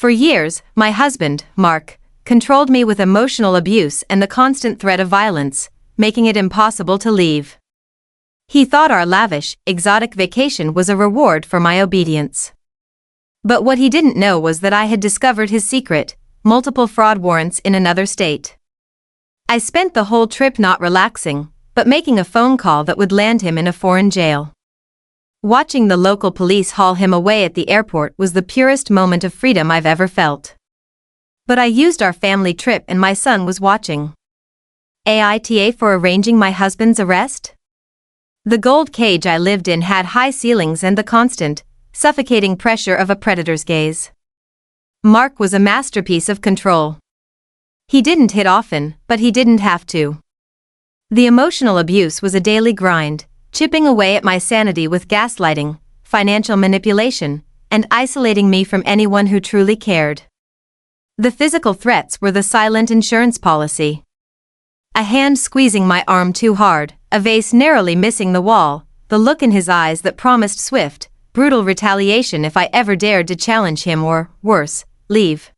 For years, my husband, Mark, controlled me with emotional abuse and the constant threat of violence, making it impossible to leave. He thought our lavish, exotic vacation was a reward for my obedience. But what he didn't know was that I had discovered his secret: multiple fraud warrants in another state. I spent the whole trip not relaxing, but making a phone call that would land him in a foreign jail. Watching the local police haul him away at the airport was the purest moment of freedom I've ever felt. But I used our family trip and my son was watching. AITA for arranging my husband's arrest? The gold cage I lived in had high ceilings and the constant, suffocating pressure of a predator's gaze. Mark was a masterpiece of control. He didn't hit often, but he didn't have to. The emotional abuse was a daily grind, chipping away at my sanity with gaslighting, financial manipulation, and isolating me from anyone who truly cared. The physical threats were the silent insurance policy. A hand squeezing my arm too hard, a vase narrowly missing the wall, the look in his eyes that promised swift, brutal retaliation if I ever dared to challenge him or, worse, leave.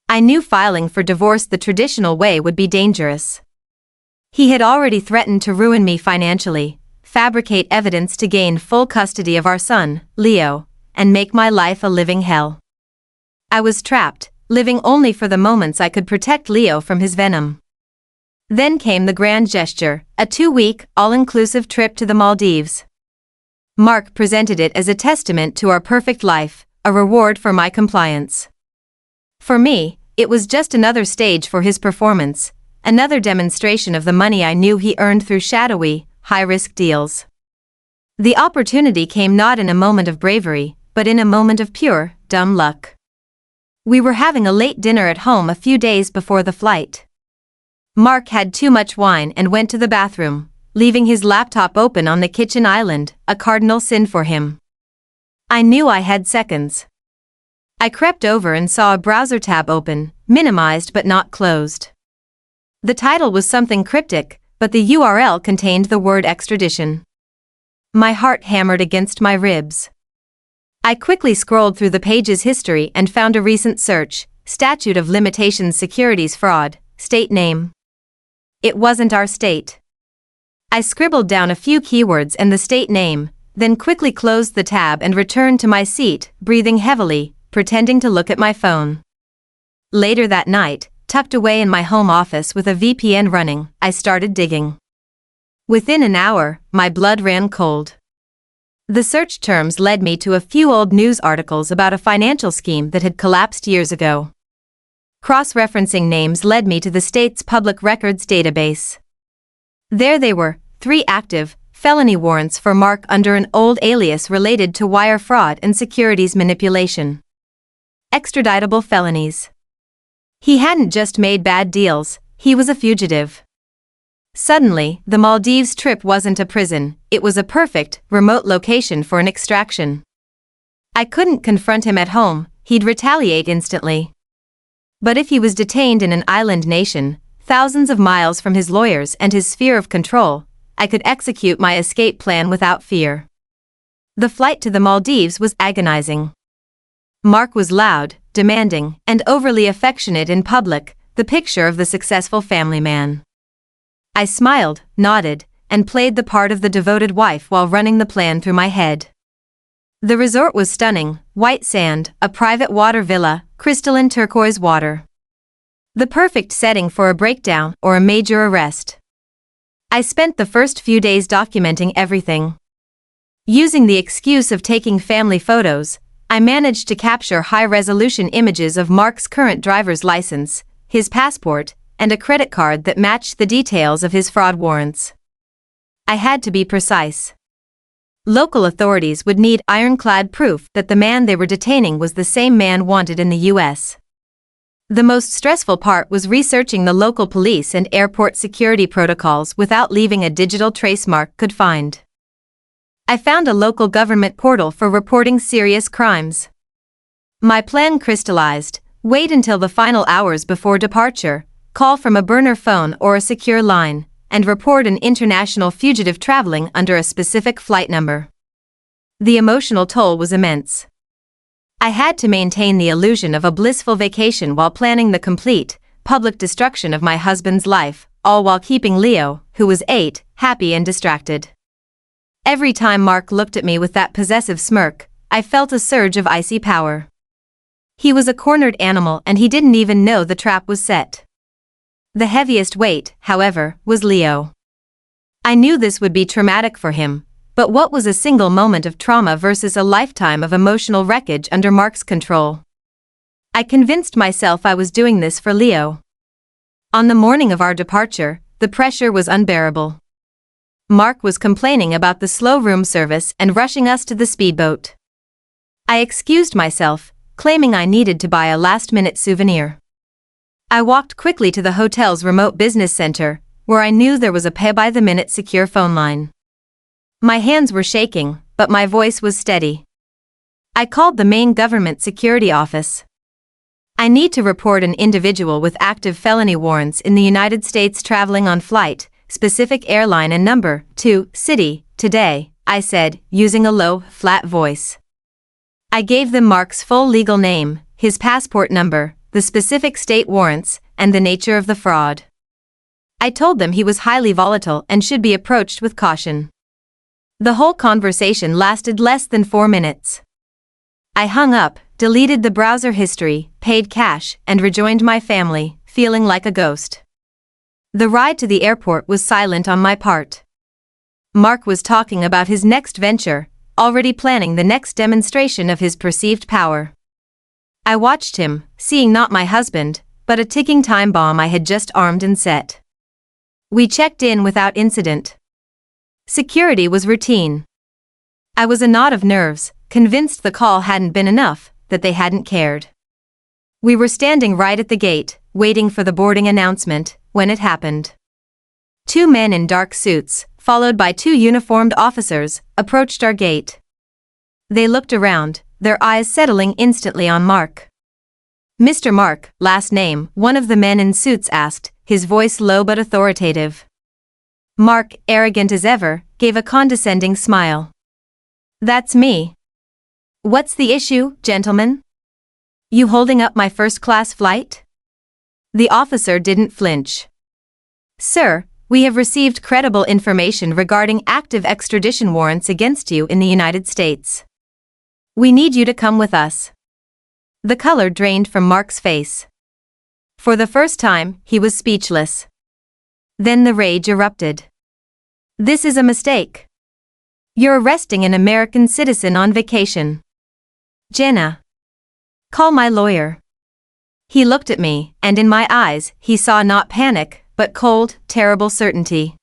I knew filing for divorce the traditional way would be dangerous. He had already threatened to ruin me financially, fabricate evidence to gain full custody of our son, Leo, and make my life a living hell. I was trapped, living only for the moments I could protect Leo from his venom. Then came the grand gesture, a 2-week, all-inclusive trip to the Maldives. Mark presented it as a testament to our perfect life, a reward for my compliance. For me, it was just another stage for his performance, another demonstration of the money I knew he earned through shadowy, high-risk deals. The opportunity came not in a moment of bravery, but in a moment of pure, dumb luck. We were having a late dinner at home a few days before the flight. Mark had too much wine and went to the bathroom, leaving his laptop open on the kitchen island, a cardinal sin for him. I knew I had seconds. I crept over and saw a browser tab open, minimized but not closed. The title was something cryptic, but the URL contained the word extradition. My heart hammered against my ribs. I quickly scrolled through the page's history and found a recent search: Statute of Limitations Securities Fraud, State Name. It wasn't our state. I scribbled down a few keywords and the state name, then quickly closed the tab and returned to my seat, breathing heavily, pretending to look at my phone. Later that night, tucked away in my home office with a VPN running, I started digging. Within an hour, my blood ran cold. The search terms led me to a few old news articles about a financial scheme that had collapsed years ago. Cross-referencing names led me to the state's public records database. There they were, 3 active, felony warrants for Mark under an old alias related to wire fraud and securities manipulation. Extraditable felonies. He hadn't just made bad deals, he was a fugitive. Suddenly, the Maldives trip wasn't a prison, it was a perfect, remote location for an extraction. I couldn't confront him at home, he'd retaliate instantly. But if he was detained in an island nation, thousands of miles from his lawyers and his sphere of control, I could execute my escape plan without fear. The flight to the Maldives was agonizing. Mark was loud, demanding, and overly affectionate in public, the picture of the successful family man. I smiled, nodded, and played the part of the devoted wife while running the plan through my head. The resort was stunning: white sand, a private water villa, crystalline turquoise water. The perfect setting for a breakdown or a major arrest. I spent the first few days documenting everything. Using the excuse of taking family photos, I managed to capture high-resolution images of Mark's current driver's license, his passport, and a credit card that matched the details of his fraud warrants. I had to be precise. Local authorities would need ironclad proof that the man they were detaining was the same man wanted in the U.S. The most stressful part was researching the local police and airport security protocols without leaving a digital trace Mark could find. I found a local government portal for reporting serious crimes. My plan crystallized: wait until the final hours before departure, call from a burner phone or a secure line, and report an international fugitive traveling under a specific flight number. The emotional toll was immense. I had to maintain the illusion of a blissful vacation while planning the complete, public destruction of my husband's life, all while keeping Leo, who was 8, happy and distracted. Every time Mark looked at me with that possessive smirk, I felt a surge of icy power. He was a cornered animal and he didn't even know the trap was set. The heaviest weight, however, was Leo. I knew this would be traumatic for him, but what was a single moment of trauma versus a lifetime of emotional wreckage under Mark's control? I convinced myself I was doing this for Leo. On the morning of our departure, the pressure was unbearable. Mark was complaining about the slow room service and rushing us to the speedboat. I excused myself, claiming I needed to buy a last-minute souvenir. I walked quickly to the hotel's remote business center, where I knew there was a pay-by-the-minute secure phone line. My hands were shaking, but my voice was steady. I called the main government security office. I need to report an individual with active felony warrants in the United States traveling on flight, specific airline and number, to, city, today, I said, using a low, flat voice. I gave them Mark's full legal name, his passport number, the specific state warrants, and the nature of the fraud. I told them he was highly volatile and should be approached with caution. The whole conversation lasted less than 4 minutes. I hung up, deleted the browser history, paid cash, and rejoined my family, feeling like a ghost. The ride to the airport was silent on my part. Mark was talking about his next venture, already planning the next demonstration of his perceived power. I watched him, seeing not my husband, but a ticking time bomb I had just armed and set. We checked in without incident. Security was routine. I was a knot of nerves, convinced the call hadn't been enough, that they hadn't cared. We were standing right at the gate, waiting for the boarding announcement, when it happened. 2 men in dark suits, followed by 2 uniformed officers, approached our gate. They looked around, their eyes settling instantly on Mark. "Mr. Mark, last name?" one of the men in suits asked, his voice low but authoritative. Mark, arrogant as ever, gave a condescending smile. "That's me. What's the issue, gentlemen? You holding up my first-class flight?" The officer didn't flinch. "Sir, we have received credible information regarding active extradition warrants against you in the United States. We need you to come with us." The color drained from Mark's face. For the first time, he was speechless. Then the rage erupted. "This is a mistake. You're arresting an American citizen on vacation. Jenna. Call my lawyer." He looked at me, and in my eyes, he saw not panic, but cold, terrible certainty.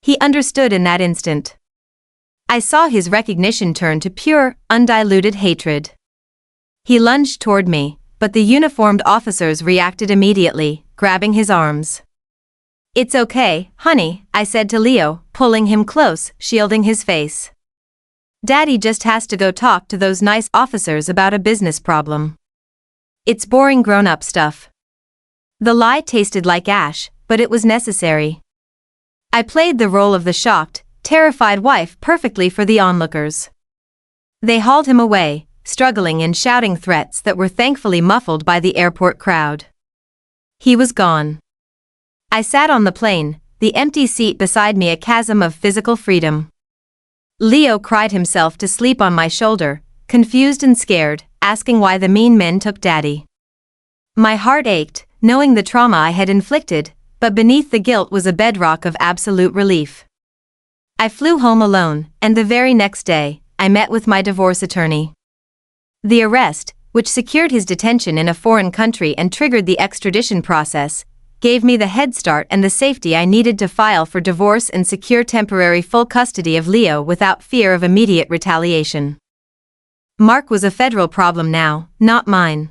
He understood in that instant. I saw his recognition turn to pure, undiluted hatred. He lunged toward me, but the uniformed officers reacted immediately, grabbing his arms. "It's okay, honey," I said to Leo, pulling him close, shielding his face. "Daddy just has to go talk to those nice officers about a business problem. It's boring grown-up stuff." The lie tasted like ash, but it was necessary. I played the role of the shocked, terrified wife perfectly for the onlookers. They hauled him away, struggling and shouting threats that were thankfully muffled by the airport crowd. He was gone. I sat on the plane, the empty seat beside me a chasm of physical freedom. Leo cried himself to sleep on my shoulder, confused and scared, asking why the mean men took Daddy. My heart ached, knowing the trauma I had inflicted, but beneath the guilt was a bedrock of absolute relief. I flew home alone, and the very next day, I met with my divorce attorney. The arrest, which secured his detention in a foreign country and triggered the extradition process, gave me the head start and the safety I needed to file for divorce and secure temporary full custody of Leo without fear of immediate retaliation. Mark was a federal problem now, not mine.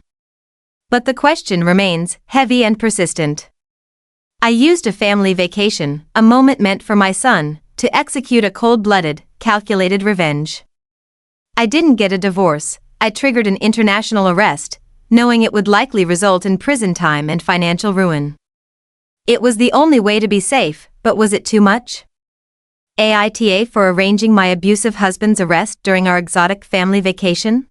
But the question remains, heavy and persistent. I used a family vacation, a moment meant for my son, to execute a cold-blooded, calculated revenge. I didn't get a divorce, I triggered an international arrest, knowing it would likely result in prison time and financial ruin. It was the only way to be safe, but was it too much? AITA for arranging my abusive husband's arrest during our exotic family vacation?